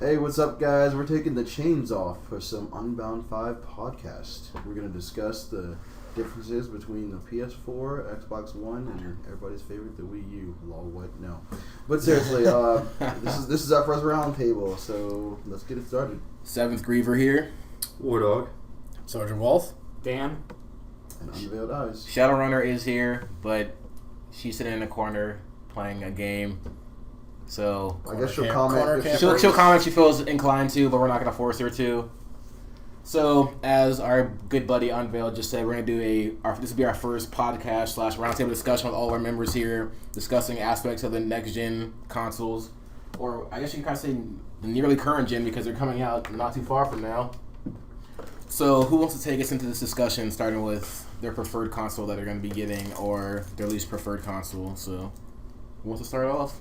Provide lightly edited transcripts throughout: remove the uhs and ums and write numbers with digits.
Hey, what's up, guys? We're taking the chains off for some Unbound 5 podcast. We're going to discuss the differences between the PS4, Xbox One, and everybody's favorite, the Wii U. Lol, what? No. But seriously, this is our first round table, so let's get it started. Seventh Griever here. War Dog. Sergeant Wolf. Dan. And Unveiled Eyes. Shadowrunner is here, but she's sitting in the corner playing a game. So I guess she'll comment. She'll comment if she feels inclined to, but we're not going to force her to. So, as our good buddy Unveiled just said, we're going to do this will be our first podcast / roundtable discussion with all our members here, discussing aspects of the next gen consoles, or I guess you can kind of say the nearly current gen because they're coming out not too far from now. So, who wants to take us into this discussion, starting with their preferred console that they're going to be getting, or their least preferred console? So, who wants to start off?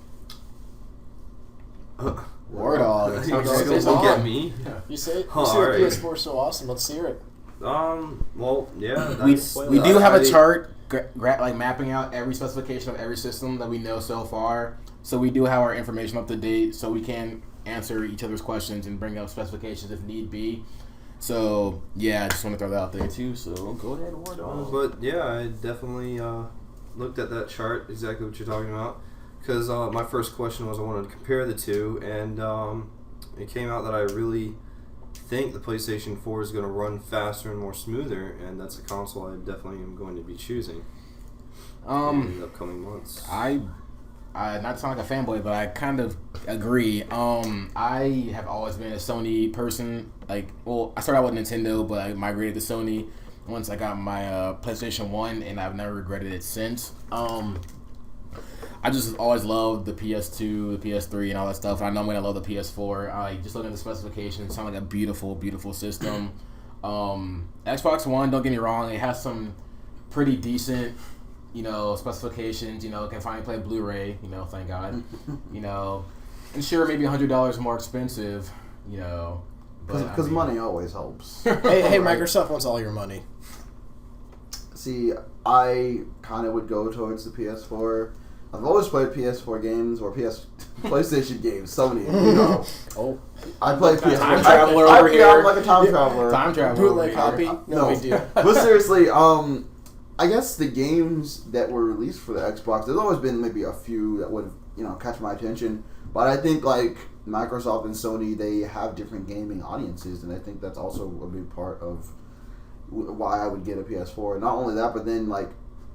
War Dog. Don't get me. You say the right. PS4 is so awesome. Let's hear it. Well, yeah. We do have a chart like mapping out every specification of every system that we know so far. So we do have our information up to date, so we can answer each other's questions and bring up specifications if need be. So yeah, I just want to throw that out there too. So go ahead, War Dog. But yeah, I definitely looked at that chart, exactly what you're talking about. Because my first question was I wanted to compare the two, and it came out that I really think the PlayStation 4 is going to run faster and more smoother, and that's a console I definitely am going to be choosing in the upcoming months. I not to sound like a fanboy, but I kind of agree. I have always been a Sony person. I started out with Nintendo, but I migrated to Sony once I got my PlayStation 1, and I've never regretted it since. I just always loved the PS2, the PS3, and all that stuff. And I know I'm going to love the PS4. I just looking at the specifications, it sounds like a beautiful, beautiful system. Xbox One, don't get me wrong, it has some pretty decent, specifications. It can finally play Blu-ray, thank God. And sure, maybe $100 more expensive, Because money always helps. Hey, Microsoft wants all your money. See, I kind of would go towards the PS4. I've always played PS4 games or PlayStation games. Sony, Oh, I play PS4. Time traveler over here. I'm like a time traveler. Time traveler. bootleg copy. No big deal. But seriously, I guess the games that were released for the Xbox, there's always been maybe a few that would catch my attention. But I think like Microsoft and Sony, they have different gaming audiences, and I think that's also a big part of why I would get a PS4. Not only that, but then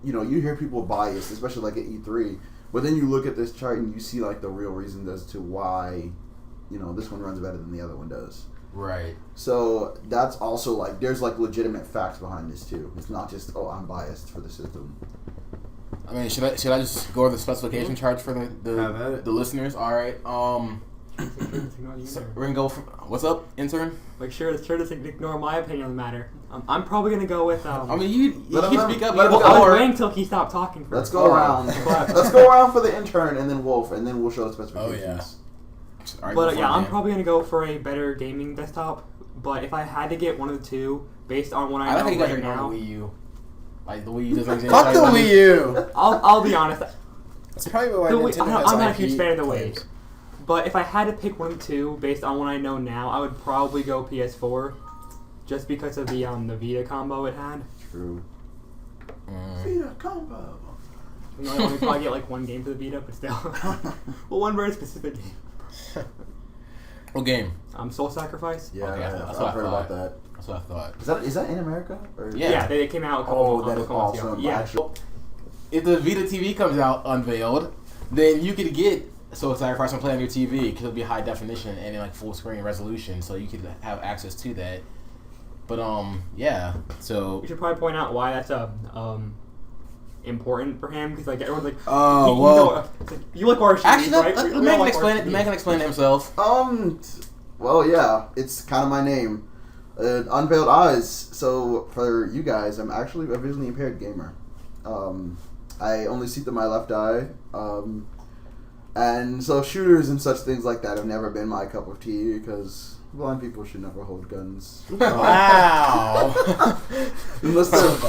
you hear people biased, especially like at E3, but then you look at this chart and you see like the real reasons as to why, this one runs better than the other one does. Right. So that's also like, there's like legitimate facts behind this too. It's not just, I'm biased for the system. I mean, should I just go over the specification charts for the listeners? All right. We're gonna go. What's up, intern? Sure to ignore my opinion on the matter. I'm probably gonna go with. I mean, you can speak up. I was waiting until he stopped talking. Let's go around. Let's go around for the intern and then Wolf, and then we'll show the specifications. Oh yeah. But I'm probably gonna go for a better gaming desktop. But if I had to get one of the two, based on what I know like how you guys right are now, the Wii U. Like the Wii U doesn't exist. Fuck the Wii U. I'll be honest. That's probably why Nintendo has I'm not a IP huge fan of the claims. Wii. But if I had to pick one of the two, based on what I know now, I would probably go PS4, just because of the Vita combo it had. True. Vita combo. I only probably get like one game for the Vita, but still. Well, one very specific game. What game? Soul Sacrifice. Yeah, Okay, I've heard about that. That's what I thought. Is that in America? Or? Yeah, they came out a couple that is months awesome. ago. Yeah. Actually, If the Vita TV comes out unveiled, then you could get Soul Sacrifice and play on your TV because it'll be high definition and in like full screen resolution, so you could have access to that. But yeah. So we should probably point out why that's important for him, because like everyone's like, you like RCs, actually, right? The man can explain it. The man can explain it himself. Well, yeah, it's kind of my name, Unveiled Eyes. So for you guys, I'm actually a visually impaired gamer. I only see through my left eye. And so shooters and such things like that have never been my cup of tea because blind people should never hold guns. Wow. Unless That's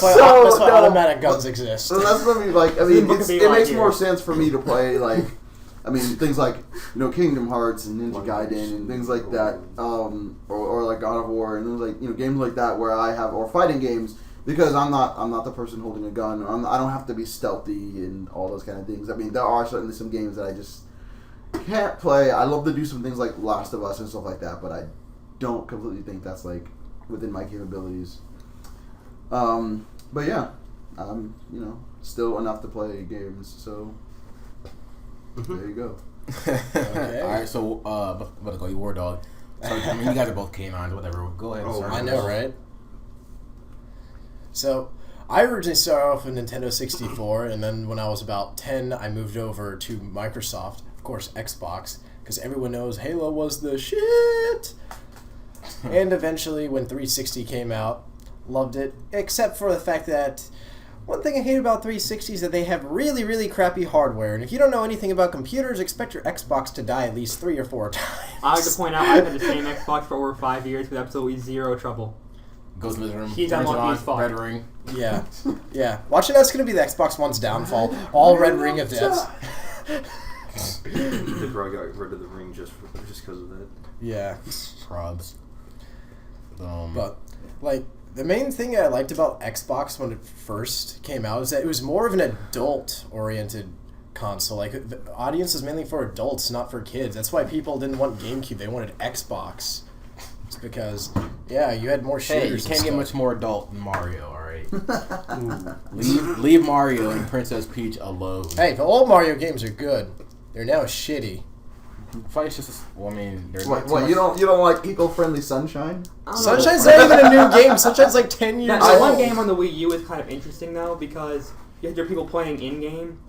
why automatic guns exist. So that's what I mean. Like, I mean, it makes more sense for me to play like I mean, things like Kingdom Hearts and Ninja Gaiden and things like that, or like God of War and things like games like that where I have or fighting games because I'm not the person holding a gun. I don't have to be stealthy and all those kind of things. I mean, there are certainly some games that I just can't play. I love to do some things like Last of Us and stuff like that, but I don't completely think that's like within my capabilities. But yeah, still enough to play games. So there you go. Okay. All right, so about to call you War Dog. So I mean, you guys are both canines, whatever. Go ahead. Oh, I know, right? So, I originally started off with Nintendo 64, and then when I was about 10, I moved over to Microsoft, of course, Xbox, because everyone knows Halo was the shit. And eventually, when 360 came out, loved it, except for the fact that one thing I hate about 360 is that they have really, really crappy hardware, and if you don't know anything about computers, expect your Xbox to die at least 3 or 4 times. I like to point out I've had the same Xbox for over 5 years with absolutely zero trouble. Goes in the room. He's turns it unlucky on, as fuck. red ring. Yeah, yeah. Watching that's going to be the Xbox One's downfall. All red ring of deaths. They probably got rid of the ring just because of that. Yeah. Probs. But, like, the main thing I liked about Xbox when it first came out is that it was more of an adult-oriented console. Like, the audience is mainly for adults, not for kids. That's why people didn't want GameCube. They wanted Xbox. It's because, yeah, you had more shooters. Hey, you and can't get stuff. much more adult than Mario, alright? leave Mario and Princess Peach alone. Hey, the old Mario games are good. They're now shitty. Fight's just well, I mean, there's What you don't like eco-friendly Sunshine? Sunshine's not even a new game. Sunshine's like 10 years That old. one game on the Wii U is kind of interesting though because you have your people playing in-game,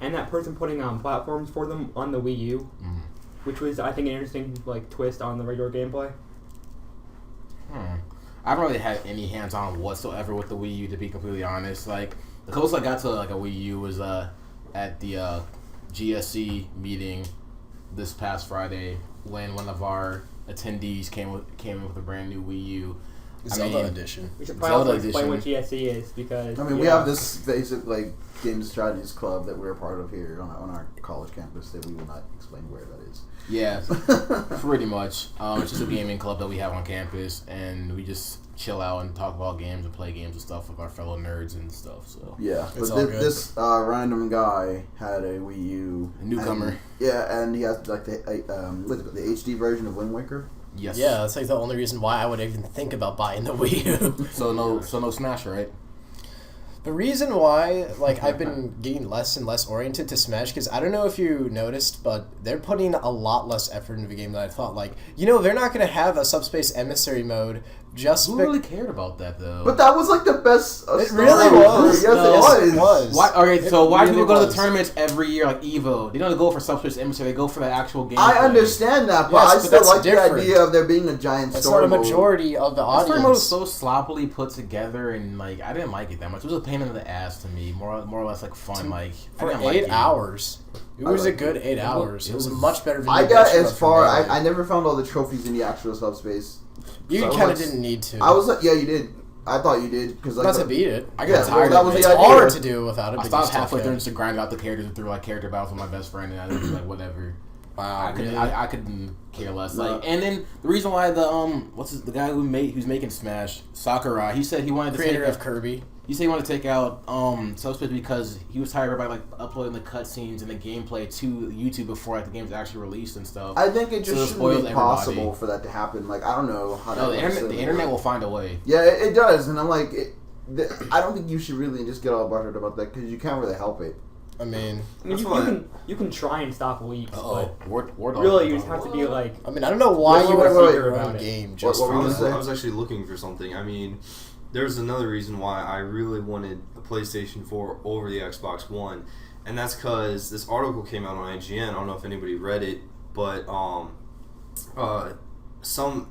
and that person putting platforms for them on the Wii U, which was I think an interesting twist on the regular gameplay. I haven't really had any hands-on whatsoever with the Wii U, to be completely honest. Like the closest I got to a Wii U was at the GSC meeting this past Friday when one of our attendees came in with a brand new Wii U. Zelda edition. We should probably also explain edition. what GSC is because We have this basic games strategies club that we're a part of here on our college campus that we will not explain where that is. Yeah, pretty much. It's just a gaming club that we have on campus, and we just chill out and talk about games and play games and stuff with our fellow nerds and stuff. So yeah, It's but all this random guy had a Wii U, a newcomer. And he has the HD version of Wind Waker. Yes. Yeah, that's like the only reason why I would even think about buying the Wii U. So no Smash, right? The reason why, I've been getting less and less oriented to Smash, because I don't know if you noticed, but they're putting a lot less effort into the game than I thought. They're not going to have a Subspace Emissary mode just... Who really cared about that, though? But that was the best. It really was. Yes, it was. Why? Okay, so why do really people go to the was. tournaments every year like Evo? They don't go for Subspace Emissary. They go for the actual game. I understand that, but Yes, I but still that's like different. the idea of there being a giant That's story not a mode. majority of the The story mode was audience. so sloppily put together, and I didn't like it that much. It was a pain in the ass to me. More or less fun. I For didn't 8 like it. hours. It was a liked good it. 8 hours. It was a was- much better video I got game as far. for me. I never found all the trophies in the actual Subspace. You so I was kind of like- didn't need to. I was like, yeah, you did. I thought you did because Not to beat it. I Yeah, got tired that of was it. the It's idea. hard to do without it. I but stopped you still halfway can. through and just grind out the characters and threw character battles with my best friend, and I was like, whatever. Wow, really? I couldn't care less. No. And then the reason why the guy who's making Smash, Sakurai, he said he wanted to Creator take of Kirby. He said he wanted to take out Subspace because he was tired of everybody uploading the cutscenes and the gameplay to YouTube before the game's actually released and stuff. I think it So it just spoils shouldn't be everybody. possible for that to happen. I don't know how. No, that the internet will find a way. Yeah, it does, and I'm like, I don't think you should really just get all buttered about that because you can't really help it. I mean, I mean, you can try and stop leaks, but War Dog. really you just have to be like. I don't know why Wait, you wait, would wait, make your wait. own game just What for were you that. gonna say? I was actually looking for something. I mean, there's another reason why I really wanted a PlayStation 4 over the Xbox One, and that's because this article came out on IGN. I don't know if anybody read it, but some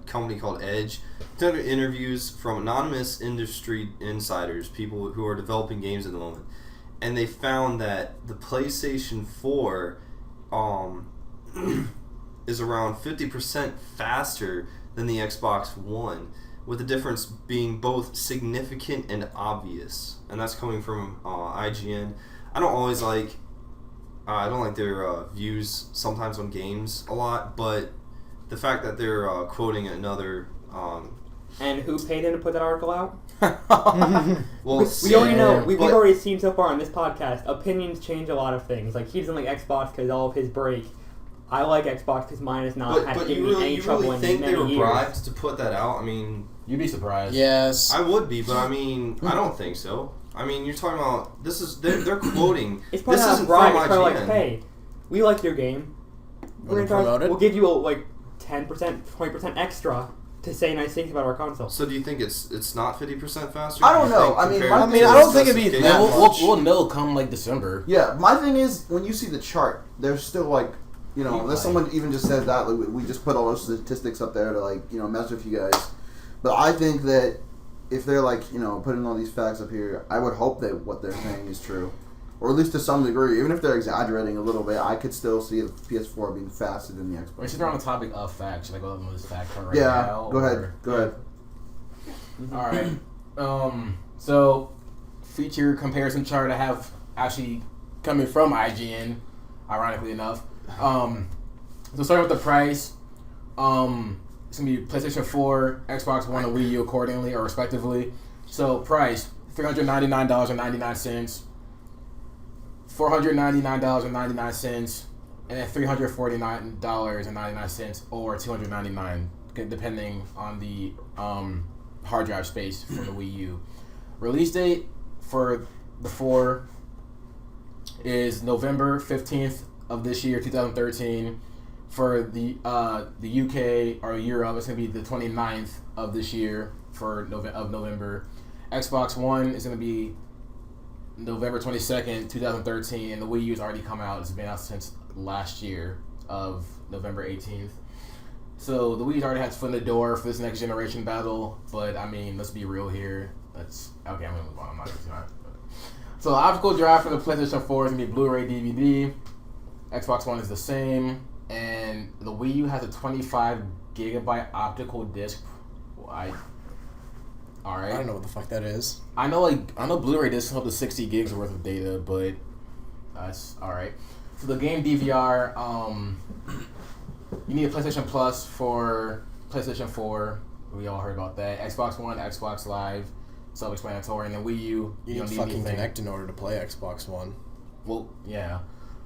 company called Edge took interviews from anonymous industry insiders, people who are developing games at the moment, and they found that the PlayStation 4 is around 50% faster than the Xbox One, with the difference being both significant and obvious. And that's coming from IGN. I don't always like I don't like their views sometimes on games a lot, but the fact that they're quoting another. And who paid him to put that article out? Well, we already know. We've already seen so far on this podcast. Opinions change a lot of things. Like, he doesn't like Xbox because all of his break. I like Xbox because mine has not had given me any trouble in many years. You really think they were bribed to put that out? I mean, you'd be surprised. Yes, I would be, but I mean, I don't think so. I mean, you're talking about they're quoting. It's probably this not a bribe. It's probably IGN. like, hey, we like your game. We'll give you 10%, 20% extra to say nice things about our console. So do you think it's not 50% faster? I don't know. I mean, I don't think it'd be that much. We'll know come like December. Yeah, my thing is when you see the chart, there's still like, you know, unless someone even just says that, like, we just put all those statistics up there to, like, you know, mess with you guys. But I think that if they're like, you know, putting all these facts up here, I would hope that what they're saying is true. Or at least to some degree. Even if they're exaggerating a little bit, I could still see the PS4 being faster than the Xbox. Since we're on the topic of facts, should I go on this fact right yeah, now? Go ahead. Alright. So, feature comparison chart I have actually coming from IGN, ironically enough. So starting with the price, it's going to be PlayStation 4, Xbox One, and Wii U accordingly, or respectively. So price, $399.99, $499.99, and then $349.99, or $299, depending on the hard drive space for the Wii U. Release date for the 4 is November 15th of this year, 2013. For the UK or Europe, it's going to be the 29th of this year of November. Xbox One is going to be November 22nd, 2013, and the Wii U has already come out. It's been out since last year of November 18th. So the Wii's already had its foot in the door for this next generation battle, but I mean, let's be real here. I'm going to move on. I'm not going to. So the optical drive for the PlayStation 4 is going to be Blu-ray DVD. Xbox One is the same. And the Wii U has a 25 gigabyte optical disc. Alright. I don't know what the fuck that is. I know Blu-ray discs up to 60 gigs worth of data, but that's alright. So the game DVR, you need a PlayStation Plus for PlayStation 4. We all heard about that. Xbox One, Xbox Live, self-explanatory, and then Wii U. You need fucking Kinect in order to play Xbox One. Well, yeah.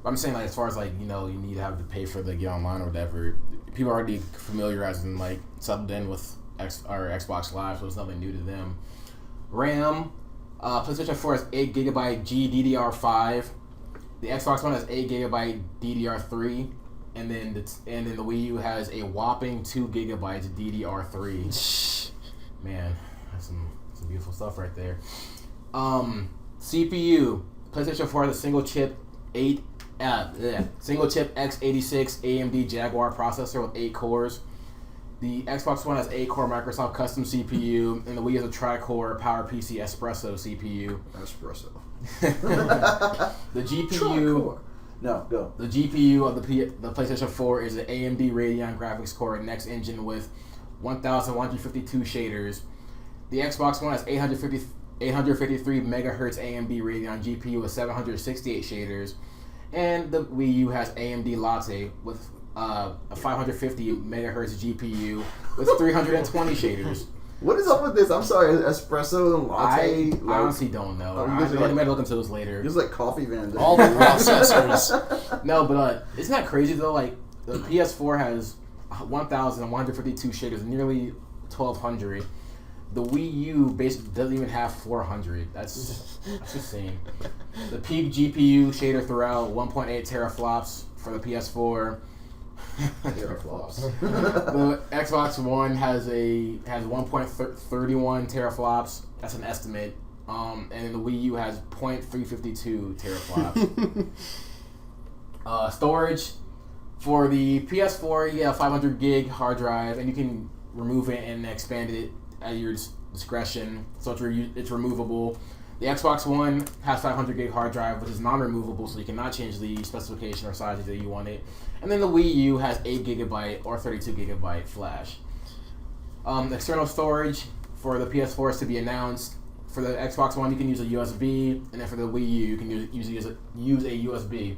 I'm saying, like, as far as, like, you know, you need to have to pay for the get online or whatever. People are already familiarized and, like, subbed in with Xbox Live, so it's nothing new to them. RAM, PlayStation 4 has 8 gigabyte GDDR5. The Xbox One has 8 gigabyte DDR3, and then the Wii U has a whopping 2 gigabytes DDR3. Man, that's some beautiful stuff right there. CPU, PlayStation 4 has a single chip x86 AMD Jaguar processor with 8 cores. The Xbox One has 8-core Microsoft custom CPU, and the Wii has a tri-core PowerPC Espresso CPU. Espresso. The GPU. No, go. The GPU of the PlayStation 4 is an AMD Radeon graphics core Next Engine with 1,152 shaders. The Xbox One has 853 megahertz AMD Radeon GPU with 768 shaders. And the Wii U has AMD Latte with a 550 megahertz GPU with 320 shaders. What is up with this? I'm sorry, espresso and latte. I honestly don't know. I might look into those later. It's like coffee vans. All the processors. No, but isn't that crazy though? Like the PS4 has 1,152 shaders, nearly 1,200. The Wii U basically doesn't even have 400. That's insane. The peak GPU shader throughout 1.8 teraflops for the PS4. Teraflops. The Xbox One has 1.31 teraflops. That's an estimate. And the Wii U has 0.352 teraflops. Storage for the PS4, you get a 500 gig hard drive, and you can remove it and expand it at your discretion, so it's removable. The Xbox One has 500 gig hard drive, which is non-removable, so you cannot change the specification or size that you want it. And then the Wii U has 8 gigabyte or 32 gigabyte flash. External storage for the PS4 is to be announced. For the Xbox One, you can use a USB, and then for the Wii U, you can use a USB.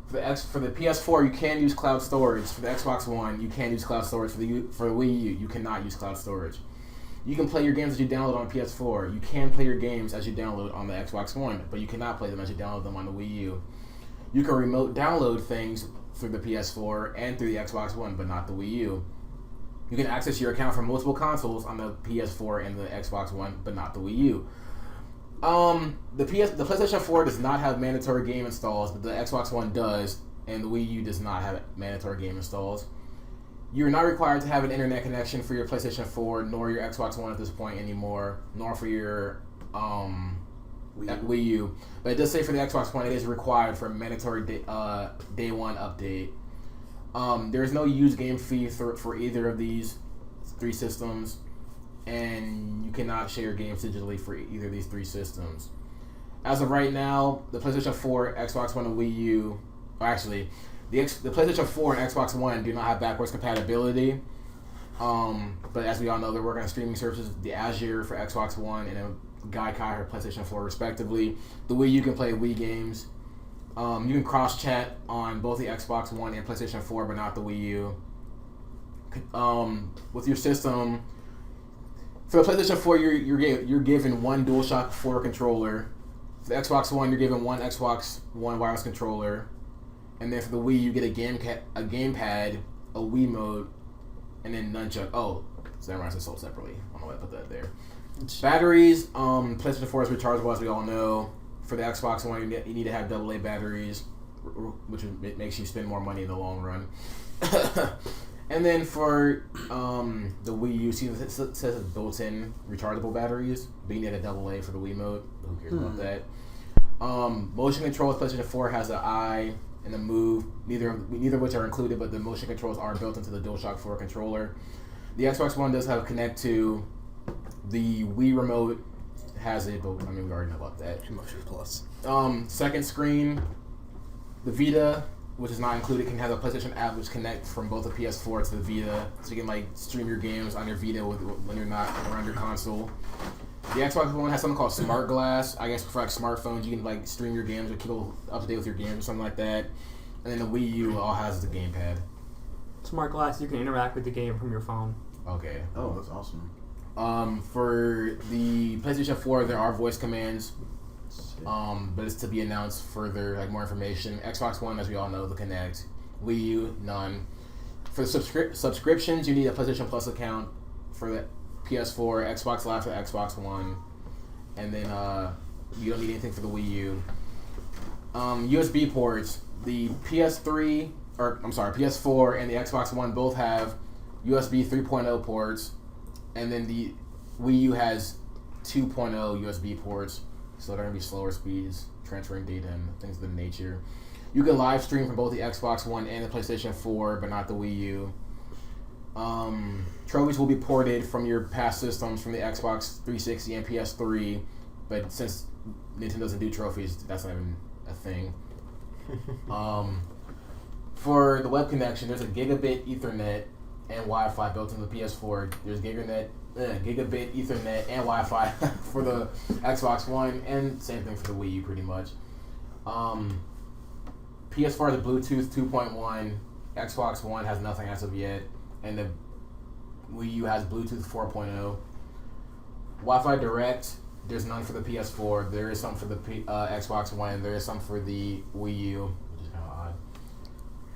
For the PS4, you can use cloud storage. For the Xbox One, you can use cloud storage. For the Wii U, you cannot use cloud storage. You can play your games that you download on PS4. You can play your games as you download on the Xbox One, but you cannot play them as you download them on the Wii U. You can remote download things through the PS4 and through the Xbox One, but not the Wii U. You can access your account from multiple consoles on the PS4 and the Xbox One, but not the Wii U. The PlayStation 4 does not have mandatory game installs, but the Xbox One does, and the Wii U does not have mandatory game installs. You're not required to have an internet connection for your PlayStation 4 nor your Xbox One at this point anymore, nor for your Wii U. But it does say for the Xbox One it is required for a mandatory day one update. There is no used game fee for either of these 3 systems, and you cannot share games digitally for either of these 3 systems. As of right now, the PlayStation 4, Xbox One, and Wii U, actually, the PlayStation 4 and Xbox One do not have backwards compatibility. But as we all know, they're working on streaming services, the Azure for Xbox One and a Gaikai for PlayStation 4 respectively. The Wii U can play Wii games. You can cross-chat on both the Xbox One and PlayStation 4, but not the Wii U. With your system, for the PlayStation 4, you're given one DualShock 4 controller. For the Xbox One, you're given one Xbox One wireless controller. And then for the Wii, you get a gamepad, a Wiimote, and then nunchuck. Oh, so that runs sold separately. I don't know why I put that there. Batteries, PlayStation 4 is rechargeable, as we all know. For the Xbox One, you need to have AA batteries, which makes you spend more money in the long run. And then for the Wii U, see, it says it's built-in rechargeable batteries, but you need a AA for the Wiimote. Who cares about that? Motion control with PlayStation 4 has an eye and a move, neither of which are included, but the motion controls are built into the DualShock 4 controller. The Xbox One does have a Connect 2. The Wii remote has it, but I mean we already know about that. Motion Plus. Second screen, the Vita, which is not included, can have a PlayStation app which connect from both the PS4 to the Vita, so you can like stream your games on your Vita when you're not around your console. The Xbox One has something called Smart Glass. I guess for like smartphones, you can like stream your games or keep up to date with your games or something like that. And then the Wii U all has the gamepad. Smart Glass, you can interact with the game from your phone. Okay. Oh, that's awesome. For the PlayStation 4, there are voice commands, but it's to be announced further, like more information. Xbox One, as we all know, the Kinect. Wii U, none. For the subscriptions, you need a PlayStation Plus account for the PS4, Xbox Live for Xbox One, and then you don't need anything for the Wii U. USB ports, the PS4 and the Xbox One both have USB 3.0 ports, and then the Wii U has 2.0 USB ports, so they're going to be slower speeds, transferring data and things of that nature. You can live stream from both the Xbox One and the PlayStation 4, but not the Wii U. Trophies will be ported from your past systems from the Xbox 360 and PS3, but since Nintendo doesn't do trophies, that's not even a thing. For the web connection, there's a gigabit Ethernet and Wi-Fi built into the PS4. There's gigabit Ethernet and Wi-Fi for the Xbox One, and same thing for the Wii U, pretty much. PS4 has Bluetooth 2.1. Xbox One has nothing as of yet, and the Wii U has Bluetooth 4.0. Wi-Fi Direct, there's none for the PS4. There is some for the Xbox One. There is some for the Wii U, which is kind of odd.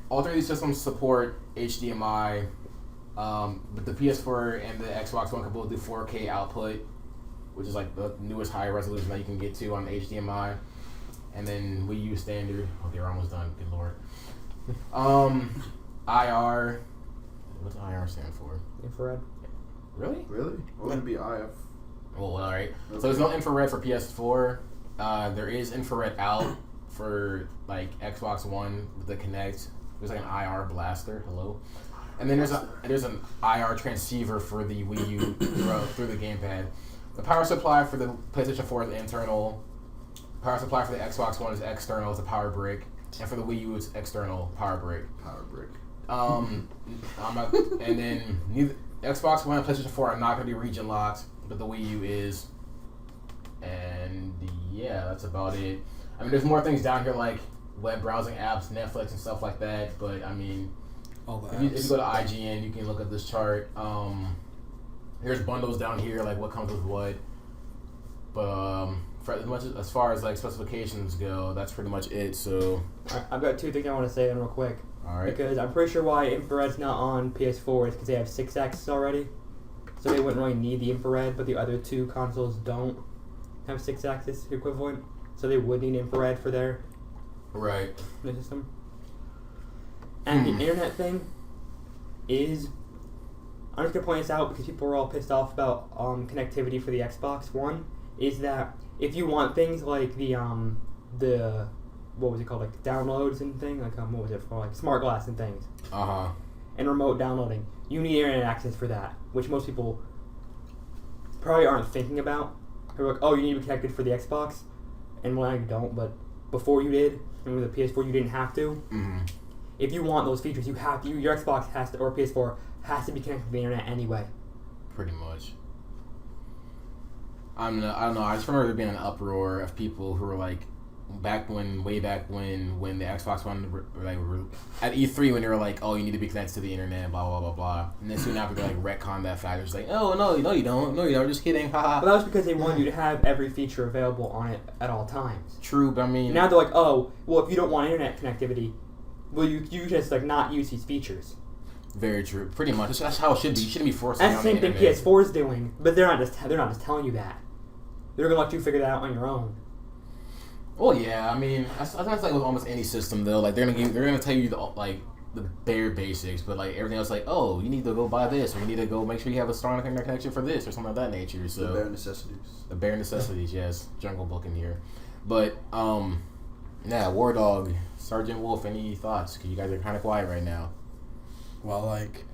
All three of these systems support HDMI, but the PS4 and the Xbox One can both do 4K output, which is like the newest high resolution that you can get to on the HDMI. And then Wii U standard. Okay, we're almost done. Good lord. IR. What's IR stand for? Infrared. Really? Really? What would it be IF? Well, all right. Okay. So there's no infrared for PS4. There is infrared out for like Xbox One with the Kinect. There's like an IR blaster. Hello. And then there's an IR transceiver for the Wii U through the gamepad. The power supply for the PlayStation 4 is internal. Power supply for the Xbox One is external. It's a power brick. And for the Wii U, it's external power brick. Power brick. And then neither Xbox One and PlayStation 4 are not going to be region locked, but the Wii U is. And yeah, that's about it. I mean, there's more things down here like web browsing apps, Netflix and stuff like that. But I mean, All the if you apps. go to IGN, you can look at this chart. Here's bundles down here, like what comes with what. But for as far as like specifications go, that's pretty much it. So I've got two things I want to say real quick. all right. Because I'm pretty sure why infrared's not on PS4 is because they have 6 axis already. So they wouldn't really need the infrared, but the other two consoles don't have 6 axis equivalent. So they would need infrared for their Right. system. And the internet thing is, I'm just going to point this out because people were all pissed off about connectivity for the Xbox One, is that if you want things like the what was it called, like downloads and thing, like what was it for, like smart glass and things, and remote downloading, you need internet access for that, which most people probably aren't thinking about. They're like, oh, you need to be connected for the Xbox, and well, now you don't, but before you did, and with the PS4 you didn't have to. If you want those features, you have to, your Xbox has to, or PS4 has to be connected to the internet anyway. Pretty much. I don't know. I just remember there being an uproar of people who were like, way back when the Xbox One were at E3 when they were like, oh, you need to be connected to the internet, blah blah blah blah, and then soon after they like retcon that fact. It's like, oh no, you don't, just kidding, haha. But that was because they wanted you to have every feature available on it at all times. True, but I mean, Now they're like, oh, well, if you don't want internet connectivity, well, you just like not use these features. very true. Pretty much. That's how it should be. You shouldn't be forcing. That's the same thing PS4 is doing, but they're not just telling you that. They're gonna let you figure that out on your own. Well, yeah. I mean, I think it's like with almost any system though. Like they're gonna tell you the bare basics, but like everything else, like, oh, you need to go buy this, or you need to go make sure you have a strong internet connection for this, or something of that nature. So The bare necessities. the bare necessities, yes. Jungle Book in here, but War Dog, Sergeant Wolf. Any thoughts? Because you guys are kind of quiet right now. Well, like,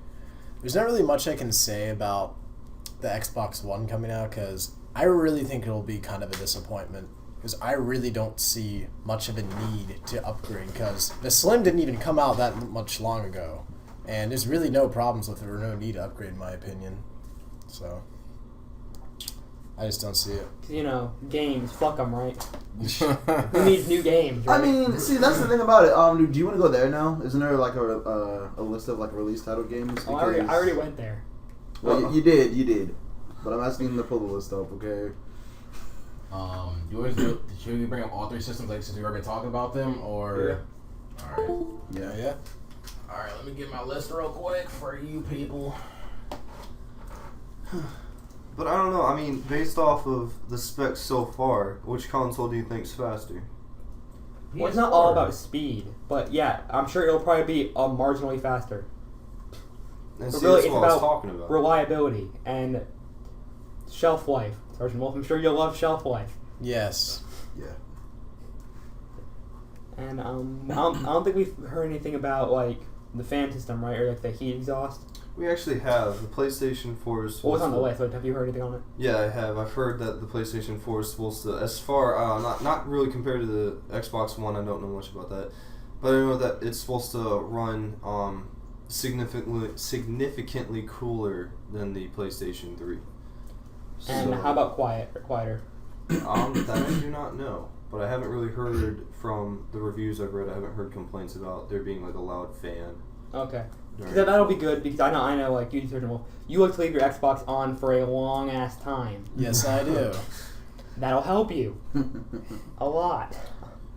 there's not really much I can say about the Xbox One coming out because I really think it'll be kind of a disappointment because I really don't see much of a need to upgrade because the Slim didn't even come out that much long ago, and there's really no problems with it or no need to upgrade in my opinion. So I just don't see it. Because, games, fuck them, right? Who needs new games, right? I mean, see, that's the thing about it. Do you want to go there now? Isn't there like a list of like release title games? Oh, I already went there. Well, you did. But I'm asking them to pull the list up, okay? Should we bring up all three systems like since we've already been talking about them, or? Yeah. All right. Yeah. All right. Let me get my list real quick for you people. But I don't know. I mean, based off of the specs so far, which console do you think's faster? Well, it's not all about speed, but yeah, I'm sure it'll probably be marginally faster. And But see, really, that's it's what I was about talking about. reliability and shelf life. Sergeant Wolf, I'm sure you'll love shelf life. Yes. Yeah. And I don't think we've heard anything about like the fan system, right, or like the heat exhaust. We actually have. The PlayStation 4 is supposed What was on the to... list? Like, have you heard anything on it? Yeah, I have. I've heard that the PlayStation 4 is supposed to, as far, not really compared to the Xbox One, I don't know much about that, but I know that it's supposed to run significantly cooler than the PlayStation 3. And how about quieter? That I do not know, but I haven't really heard from the reviews I've read, I haven't heard complaints about there being like a loud fan. Okay. during- That'll be good because I know, like you, Sergeant Wolf, you like to leave your Xbox on for a long ass time. Yes, I do. That'll help you a lot.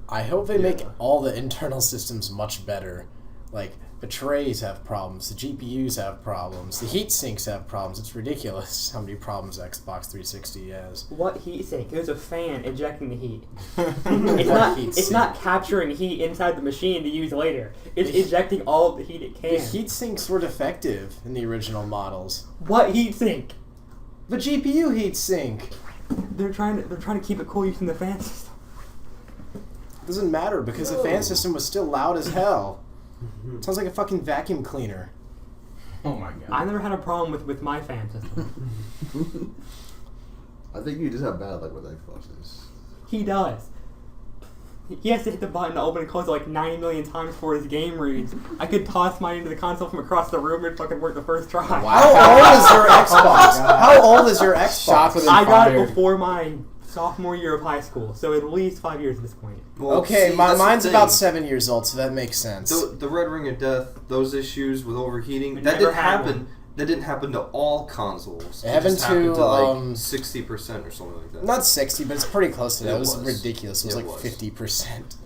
I hope they make all the internal systems much better. Like, the trays have problems, the GPUs have problems, the heat sinks have problems. It's ridiculous how many problems Xbox 360 has. What heat sink? There's a fan ejecting the heat. What heat It's sink? not capturing heat inside the machine to use later. It's ejecting all of the heat it The can. heat sinks were defective in the original models. What heat sink? The GPU heat sink They're trying to keep it cool using the fan system. doesn't matter because the fan system was still loud as hell. Sounds like a fucking vacuum cleaner. Oh my god. I never had a problem with my fan system. I think you just have bad luck with Xboxes. He does. He has to hit the button to open and close it like 90 million times before his game reads. I could toss mine into the console from across the room and fucking work the first try. How old is your Xbox? How old is your Shots Xbox? within I got fired. it before my sophomore year of high school, so at least 5 years at this point. Well, Okay, see, that's the mine's thing. about 7 years old, so that makes sense. The Red Ring of Death, those issues with overheating, We that never didn't had happen. one. That didn't happen to all consoles. It happened just to, happened to like 60% or something like that. Not 60, but it's pretty close to that. It It was was. ridiculous. It was It like was. 50%.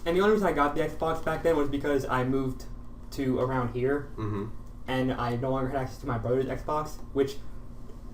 And the only reason I got the Xbox back then was because I moved to around here, Mm-hmm. and I no longer had access to my brother's Xbox, which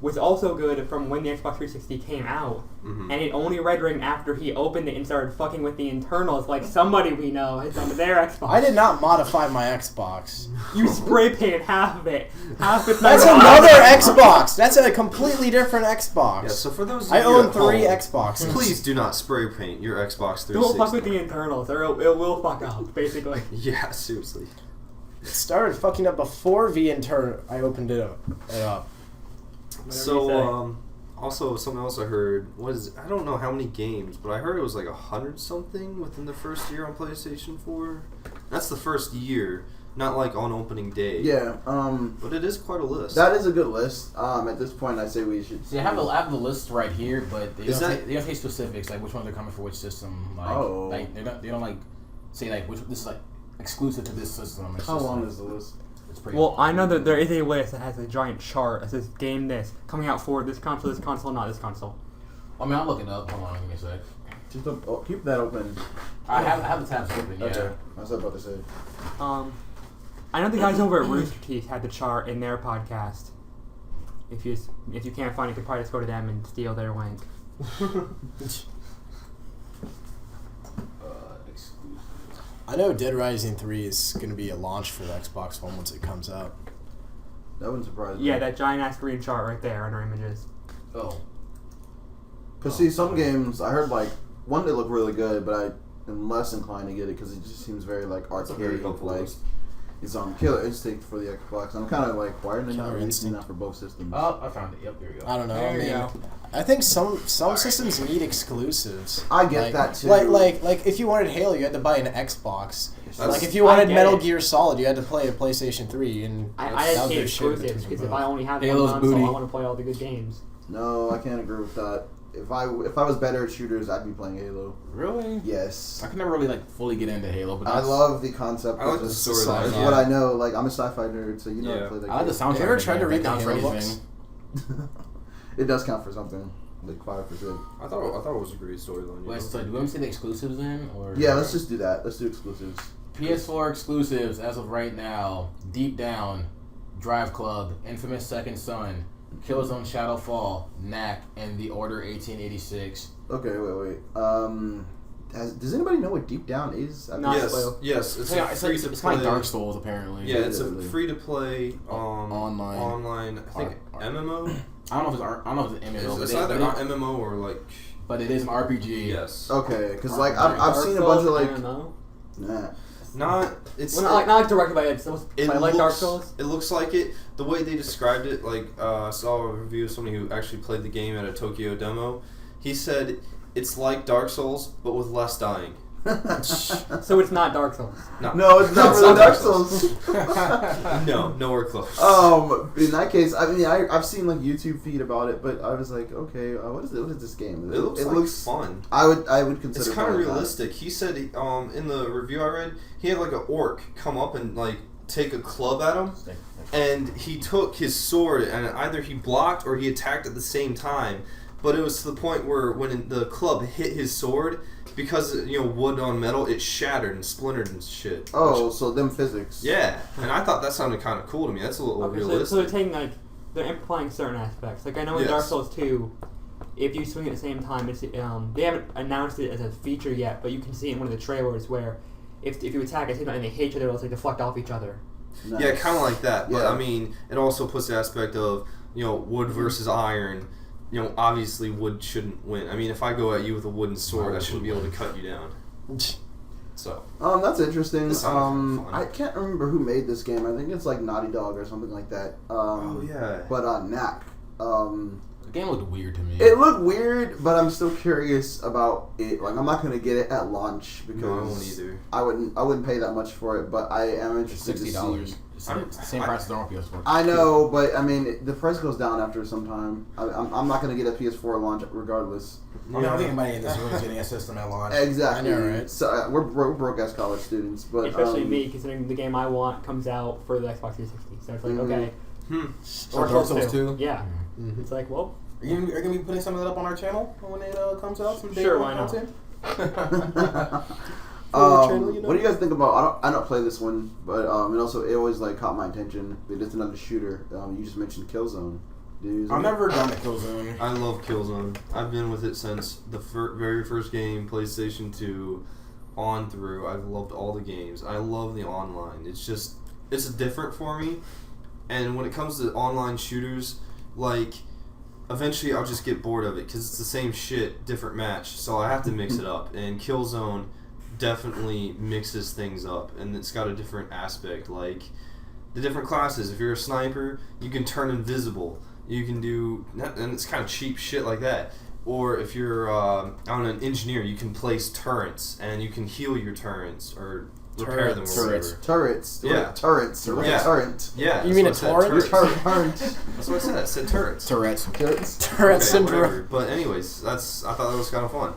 was also good from when the Xbox 360 came out. Mm-hmm. And it only red ring after he opened it and started fucking with the internals like somebody we know has done to their Xbox. I did not modify my Xbox. You spray painted half of it. Half it's That's not- another Xbox. That's a completely different Xbox. Yeah, so for those of I you own at 3 home, Xboxes. Please do not spray paint your Xbox 360. Don't fuck with the internals, or it will fuck up, basically. Yeah, seriously. It started fucking up before I opened it up. Whatever you say. So, also something else I heard was, I don't know how many games, but I heard it was like 100 something within the first year on PlayStation 4. That's the first year, not like on opening day. Yeah. But it is quite a list. That is a good list. At this point, I say we should. See, I have the list right here, but they Is don't, that- they don't say specifics, like which ones are coming for which system. Like, Oh. like they don't like say like which this is like exclusive to this system. It's How just, long like, is the list? It's pretty. Well, I know that there is a list that has a giant chart that says game this, coming out for this console, not this console. I mean, I'll look it up. Hold on, give me a sec. Just keep that open. I have the tabs open. Yeah. Okay. I was about to say. I know the guys over at Rooster Teeth had the chart in their podcast. If you can't find it, you could probably just go to them and steal their link. Exclusive. I know Dead Rising 3 is going to be a launch for the Xbox One once it comes out. That wouldn't surprise me. Yeah, that giant ass green chart right there under images. Oh. Because see, some games I heard like one that looked really good, but I am less inclined to get it because it just seems very like That's a very arcade helpful like. list. It's on Killer Instinct for the Xbox. I'm kind of like, why are they not Killer releasing Instinct. that for both systems? Oh, I found it. Yep, there we go. I don't know. There you I go. mean, I think some systems need exclusives. I get Like- that too. Like if you wanted Halo, you had to buy an Xbox. That's- Like if you wanted I get Metal it. Gear Solid, you had to play a PlayStation 3, and I that just was hate their shit exclusives between because if both. I only have Halo's one console, booty. I want to play all the good games. No, I can't agree with that. If I was better at shooters, I'd be playing Halo. Really? Yes. I can never really like fully get into Halo, but I that's- love the concept I like of the this. storyline, It's yeah. what I know. Like I'm a sci-fi nerd, so you know Yeah. I play that I like the game. soundtrack. You ever of tried to game. read That the counts for Halo anything. It does count for something, like 5%. I thought it was a great storyline. Wait, so do we want to see the exclusives in, or Yeah, let's just do that. Let's do exclusives. PS4 exclusives as of right now: Deep Down, Drive Club, Infamous Second Son, Killzone Shadowfall, Knack, and The Order 1886. Okay, wait. Does anybody know what Deep Down is? I Not mean, Yes, spoil. yes. It's Yeah, a it's free like, to it's play. like Dark Souls apparently. Yeah, it's a Literally. free to play Online. I think MMO. I don't know if it's an MMO, It's either not MMO or like but it is an RPG. yes. Okay, because like I've Dark seen a Souls, bunch of I like don't know. nah. Not it's Well, not like directed by it. So it I like looks, Dark Souls. It looks like it. The way they described it, like I saw a review of somebody who actually played the game at a Tokyo demo. He said it's like Dark Souls but with less dying. So it's not Dark Souls. No, it's not It's really not Dark Dark Souls. No, nowhere close. In that case, I mean, I've seen like YouTube feed about it, but I was like, okay, what is it? What is this game? it looks fun. I would consider. It's kind of playing that. realistic. He said in the review I read, he had like an orc come up and like take a club at him, and he took his sword and either he blocked or he attacked at the same time. But it was to the point where when the club hit his sword, because wood on metal, it shattered and splintered and shit. Oh, so them physics. Yeah, and I thought that sounded kind of cool to me. That's a little Okay, so realistic. they're taking like they're implying certain aspects. Like I know in Yes. Dark Souls 2, if you swing at the same time, it's they haven't announced it as a feature yet, but you can see it in one of the trailers where if you attack at the same time and they hate each other, they'll like deflect off each other. Nice. Yeah, kind of like that. But Yeah. I mean, it also puts the aspect of wood versus iron. Obviously wood shouldn't win. I mean, if I go at you with a wooden sword, I shouldn't be able to cut you down. So That's interesting. This sounds fun. I can't remember who made this game. I think it's like Naughty Dog or something like that. oh yeah, But Knack. game looked weird to me. It looked weird, but I'm still curious about it. Like, I'm not gonna get it at launch because No, I won't either. I wouldn't pay that much for it. But I am It's interested to $60. see. It's the same price as the PS4. I know, but I mean, the price goes down after some time. I'm not gonna get a PS4 launch regardless. I mean, I don't think anybody in this room is getting a system at launch. Exactly. I know, right? So we're broke ass college students, but Especially me, considering the game I want comes out for the Xbox 360. So it's like, okay, Or Dark Souls 2. yeah. Mhm. It's like, well, Are you going to be putting some of that up on our channel when it comes out? Some Sure, why not? content? What do you guys think about? I don't play this one, but and also it always like caught my attention. But it's another shooter. You just mentioned Killzone. I've never done the Killzone. I love Killzone. I've been with it since the very first game, PlayStation 2, on through. I've loved all the games. I love the online. It's different for me. And when it comes to online shooters, like, eventually I'll just get bored of it because it's the same shit, different match. So I have to mix it up. And Killzone definitely mixes things up, and it's got a different aspect. Like, the different classes. If you're a sniper, you can turn invisible. You can do, and it's kind of cheap shit like that. Or if you're an engineer, you can place turrets, and you can heal your turrets or repair them. Or whatever. Turrets. Yeah. Turrets. Yeah. Turret. Yeah. You mean that's a what I said, torrent? turrets. Turret. That's what I said. I said turrets. Tourette's. Turrets. Turret Okay, syndrome. whatever. But anyways, I thought that was kind of fun.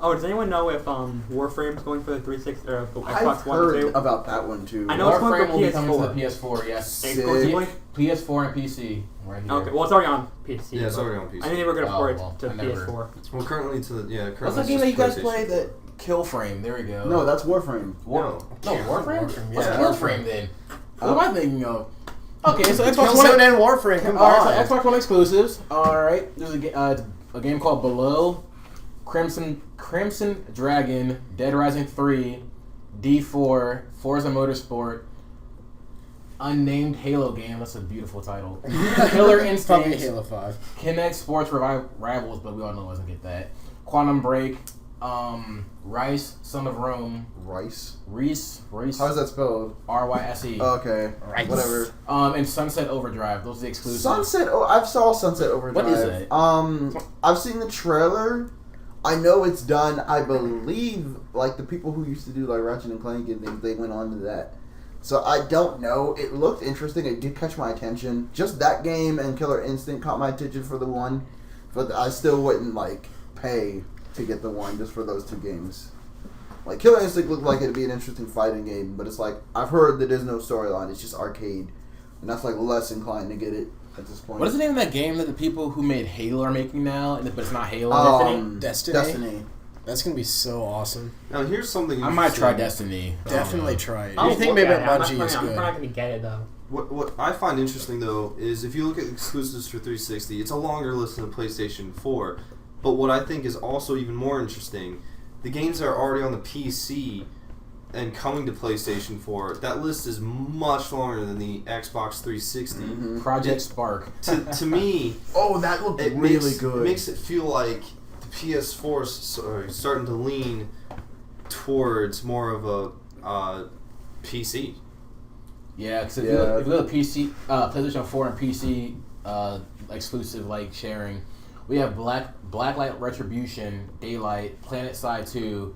oh, does anyone know if Warframe's going for the 360 or the I've Xbox One heard too? about that one too. I know it's going Warframe for will be coming to the PS4. PS4, yes. Exclusively? PS4 and PC. Right here. Okay, well it's already on PC. Yeah, it's but already on PC. I think they were going to Oh, port it well, to I never- PS4. Well, currently to the currently What's that it's game that you just guys PlayStation. play? The Killframe. There we go. No, that's Warframe. No, Warframe? Warframe, What's yeah. Warframe then? What am I thinking of? Okay, so Xbox Killzone One. and Warframe. Come Alright, on. so Xbox One exclusives. Alright, there's a game called Below, Crimson Dragon, Dead Rising 3, D4, Forza Motorsport, unnamed Halo game. That's a beautiful title. Killer Probably Instinct, Halo 5. Kinect Sports Rivals, but we all know it doesn't get that. Quantum Break, Rice, Son of Rome, Rice. Reese, How's that spelled? RYSE, Okay. Rice. Whatever. and Sunset Overdrive. Those are the exclusives. Sunset. Oh, I've saw Sunset Overdrive. What is that? I've seen the trailer. I know it's done. I believe like the people who used to do like Ratchet and Clank and things, they went on to that. So I don't know. It looked interesting. It did catch my attention. Just that game and Killer Instinct caught my attention for the one, but I still wouldn't like pay to get the one just for those two games. Like Killer Instinct looked like it'd be an interesting fighting game, but it's like I've heard that there's no storyline. It's just arcade, and that's like less inclined to get it at this point. What is the name of that game that the people who made Halo are making now, but it's not Halo? Destiny? Destiny. That's going to be so awesome. Now here's something. I might try interesting. Destiny. Definitely try it. I'll You think look maybe at it. I'm Bungie is I'm good? not going to get it though. What I find interesting though is if you look at exclusives for 360, it's a longer list than the PlayStation 4. But what I think is also even more interesting, the games that are already on the PC and coming to PlayStation 4, that list is much longer than the Xbox 360. Mm-hmm. Project Spark. To me, Oh, that looked it really good. makes it feel like the PS4 is starting to lean towards more of a PC. Yeah, because if Yeah. you look at PC, PlayStation 4 and PC exclusive like sharing, we have Blacklight Retribution, Daylight, Planet Side 2,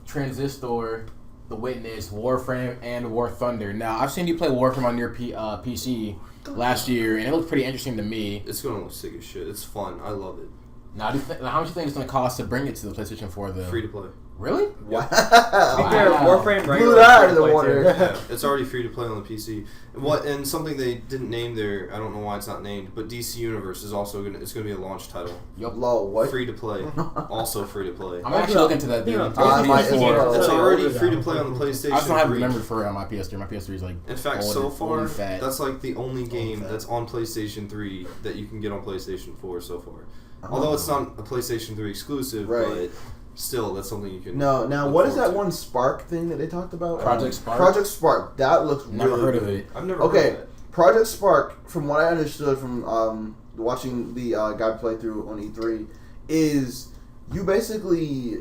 Transistor, The Witness, Warframe, and War Thunder. Now, I've seen you play Warframe on your PC last year, and it looked pretty interesting to me. It's gonna look sick as shit. It's fun. I love it. Now, how much do you think it's going to cost to bring it to the PlayStation 4, though? Free to play. Really? Wow. To be fair, Warframe Blew regular that out of the free to play, water. too. Yeah, it's already free to play on the PC. And something they didn't name there, I don't know why it's not named, but DC Universe is also gonna be a launch title. Lol, what? Free to play, also free to play. I'm actually looking to that, dude. Yeah, I might as well. It's Yeah, already older free to than play on the PlayStation. I just don't have 3. the memory for it on my PS3. My PS3 is like In fact, old so and far, fat. that's like the only game fat. that's on PlayStation 3 that you can get on PlayStation 4 so far. Although it's not a PlayStation 3 exclusive, Right. but still, that's something you can. No, now look what is forward that to. one Spark thing that they talked about? Project Spark? Project Spark. That looks Never really heard good. of it. I've never heard Okay, of it. Project Spark, from what I understood from watching the guy play through on E3, is you basically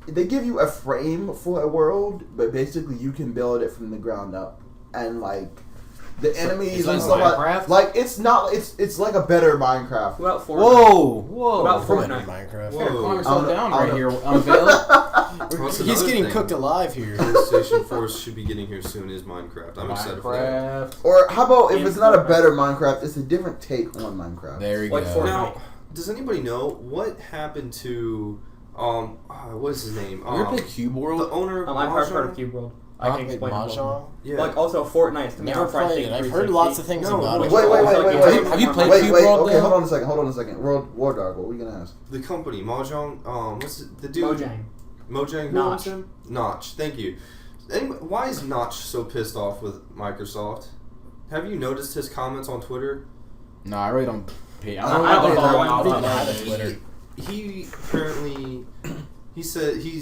they give you a frame for a world, but basically you can build it from the ground up, and like the enemies it's like and stuff Minecraft? like it's not it's like a better Minecraft. What about Fortnite? Whoa! What about Fortnite? Minecraft. You gotta calm I yourself don't down know. right here, Unveil. That's He's another getting thing. cooked alive here. PlayStation 4 should be getting here soon is Minecraft. I'm excited for that. Minecraft. Or how about if And it's not a Fortnite. better Minecraft, it's a different take on Minecraft. There you Like go. Fortnite. Now, does anybody know what happened to what's his name? You ever play Cube The World? owner of I've heard of Mahjong? Cube World. I can explain it. Mahjong? Yeah. Like also Fortnite's coming Never out for I played think it. I've 360. heard lots of things No, about which it. Wait, Also, like, wait. Have you played Wait, Cube wait, World, okay, though? hold on a second. War Dog, what were we gonna ask? the company Mahjong. What's the dude? Mojang. Mojang. Who Notch. owns him? Notch. Thank you. Anyway, why is Notch so pissed off with Microsoft? Have you noticed his comments on Twitter? No, I really don't pay. I don't know know. about I don't have a Twitter. He apparently he said he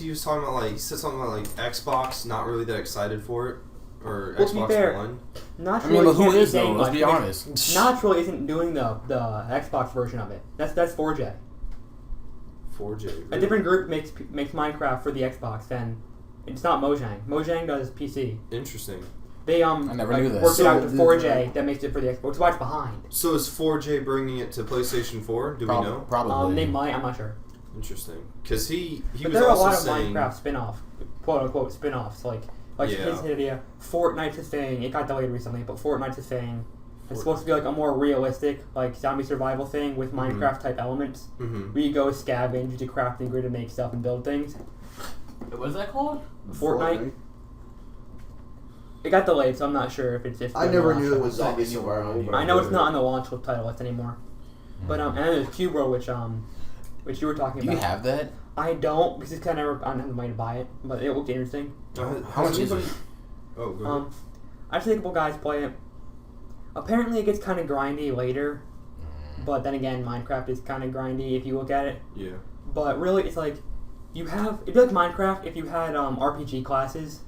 was talking about like he said something about like Xbox not really that excited for it or Well, to be Xbox fair, One. Not I mean, but who can't be is though? saying, Let's like, be honest. Notch really isn't doing the Xbox version of it. That's 4J. 4J. A really? different group makes Minecraft for the Xbox, and it's not Mojang. Mojang does PC. Interesting. They never knew that. worked it out So to the- 4J that makes it for the Xbox. Which is why it's behind. So is 4J bringing it to PlayStation 4? Do we know? Probably. They might. I'm not sure. Interesting. Because he But was there are a also lot of saying Minecraft spin-off, quote unquote spin-offs. Like Yeah. his idea. Fortnite's a thing. It got delayed recently, but Fortnite's a thing. It's Fortnite. supposed to be like a more realistic, like zombie survival thing with Mhm. Minecraft type elements. Mhm. Where you go scavenge, use a crafting grid to make stuff and build things. What is that called? Fortnite. It got delayed, so I'm not sure if it's just. I never knew it was zombie Like anywhere survival. on but I know it's heard not it. on the launch title list anymore. But and then there's Cube World, which you were talking Do about. you have that? I don't because it's kind of I don't have the money to buy it, but it looked interesting. How much is it? Oh, go ahead. I've seen a couple guys play it. Apparently, it gets kind of grindy later, but then again, Minecraft is kind of grindy if you look at it. Yeah. But really, it's like it'd be like Minecraft if you had RPG classes,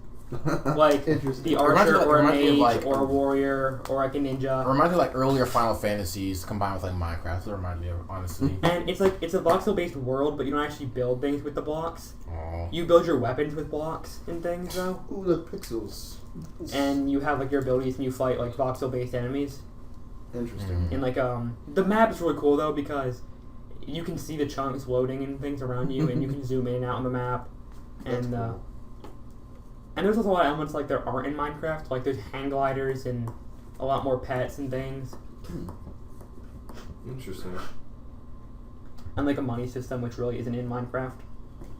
like Interesting. the Reminds me archer of- or a reminds me of, mage like- or a warrior or like a It ninja. reminds me of like earlier Final Fantasies combined with like Minecraft. That's what it reminds me of, honestly. And it's like it's a voxel-based world, but you don't actually build things with the blocks. Aw. You build your weapons with blocks and things, though. Ooh, the pixels. And you have like your abilities, and you fight like voxel-based enemies. Interesting. And like the map is really cool though because you can see the chunks loading and things around you, and you can zoom in and out on the map. That's And cool. and there's also a lot of elements like there aren't in Minecraft. Like there's hang gliders and a lot more pets and things, Interesting. and like a money system which really isn't in Minecraft.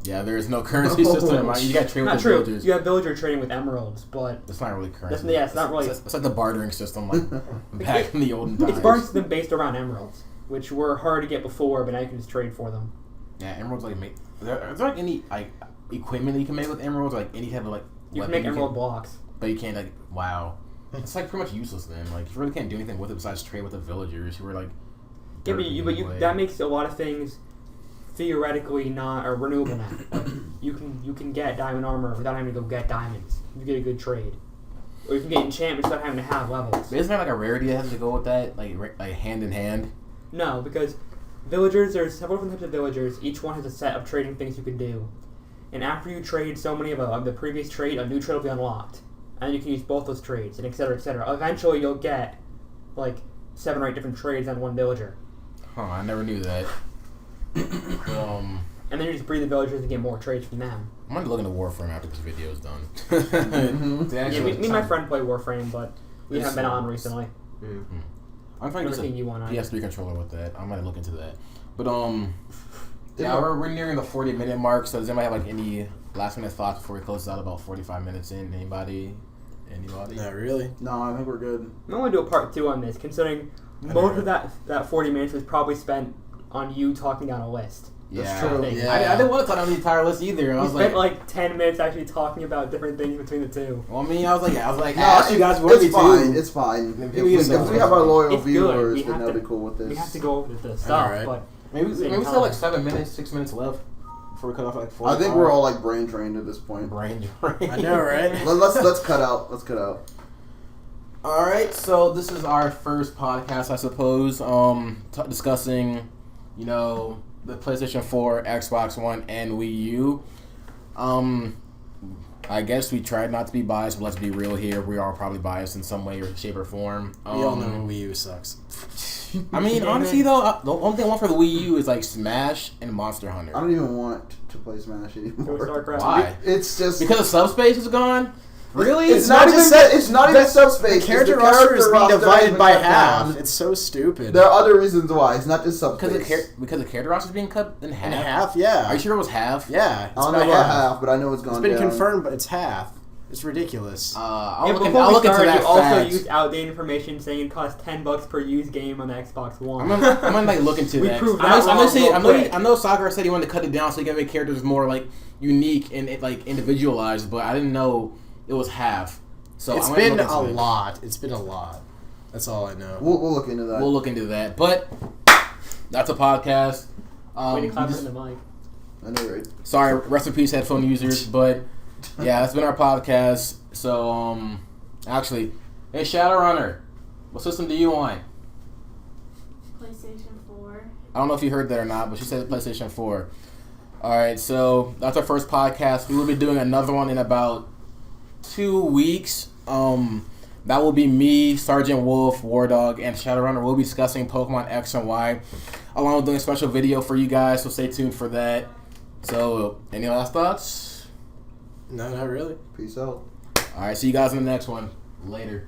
Yeah, there is no currency system in Minecraft. You got to trade with Not the true. villagers. You have villager trading with emeralds, but That's not really currency. It's not really. It's like the bartering system, like back in the olden times. It's barter system based around emeralds, which were hard to get before, but now you can just trade for them. Yeah, emeralds like make. Is there like any like equipment that you can make with emeralds? Like any type of like. You can weapon make emerald blocks. but you can't like. Wow, it's like pretty much useless then. Like you really can't do anything with it besides trade with the villagers who were like. Yeah, but dirty anyway. that makes a lot of things theoretically not or renewable now. Like, you can get diamond armor without having to go get diamonds. You get a good trade, or you can get enchantments without having to have levels. But isn't there like a rarity that has to go with that, like hand in hand? No, because villagers, there's several different types of villagers. Each one has a set of trading things you can do, and after you trade so many of the previous trade, a new trade will be unlocked, and you can use both those trades, and et cetera, et cetera. Eventually, you'll get like 7 or 8 different trades on one villager. Huh, I never knew that. And then you just breed the villagers and get more trades from them. I'm gonna look into Warframe after this video is done. Mhm. Yeah, me and my friend play Warframe, but we haven't been on recently. Yeah. I'm trying to Never get seen a you on PS3 controller with that. I might look into that. But yeah, we're nearing the 40-minute mark. So does anybody have like any last minute thoughts before we close out? About 45 minutes in. Anybody? Not really. No, I think we're good. I'm going to do a part 2 on this, considering most of that 40 minutes was probably spent on you talking down a list. That's Yeah. true. Yeah. I didn't want to talk on the entire list either. I We was spent like, like 10 minutes actually talking about different things between the two. well, I mean, I was like, No, I asked you guys what it's me fine. too. It's fine. Maybe If we we, just if we have our loyal It's good. viewers, We then have they'll to- be cool with this. We have to go over the stuff, Alright. but Maybe Same we still time. like 7 minutes, 6 minutes left before we cut off like 4. I think we're all like brain trained at this point. brain drain. I know, right? Let's cut out. Let's cut out. All right, so this is our first podcast, I suppose, discussing, the PlayStation 4, Xbox One, and Wii U. I guess we tried not to be biased, but let's be real here. We are probably biased in some way or shape or form. We all know Wii U sucks. I mean, honestly though, the only thing I want for the Wii U is like Smash and Monster Hunter. I don't even want to play Smash anymore. Why? It's just Because the subspace is gone. Really? It's not even that. It's not even subspace. The character It's roster is being roster divided by cut half. down. It's so stupid. There are other reasons why. It's not just subspace. Because the character roster is being cut in half. In half, yeah. Are you sure it was half? Yeah, it's I don't know by about half. half, but I know it's gone It's been down. confirmed, but it's half. It's ridiculous. I'll Yeah, look before we into started, that you also fact. used outdated information saying it costs $10 per used game on the Xbox One. I'm gonna like look into We that. proved I know, that I know, wrong say- real I know, quick. I know Sakura said he wanted to cut it down so he can make characters more like unique and like individualized, but I didn't know it was half. So It's I'm gonna been look into a it. lot. It's been a lot. That's all I know. We'll look into that. We'll look into that. But that's a podcast. Way to clap we in just- the mic. I know, right? sorry, rest in peace, headphone users. But yeah, that's been our podcast. So actually, hey Shadowrunner, what system do you want? PlayStation 4. I don't know if you heard that or not, but she said PlayStation 4. All right, so that's our first podcast. We will be doing another one in about 2 weeks. That will be me, Sergeant Wolf, War Dog, and Shadowrunner. We'll be discussing Pokemon X and Y, along with doing a special video for you guys, so stay tuned for that. So, any last thoughts? No, not really. Peace out. All right, see you guys in the next one. Later.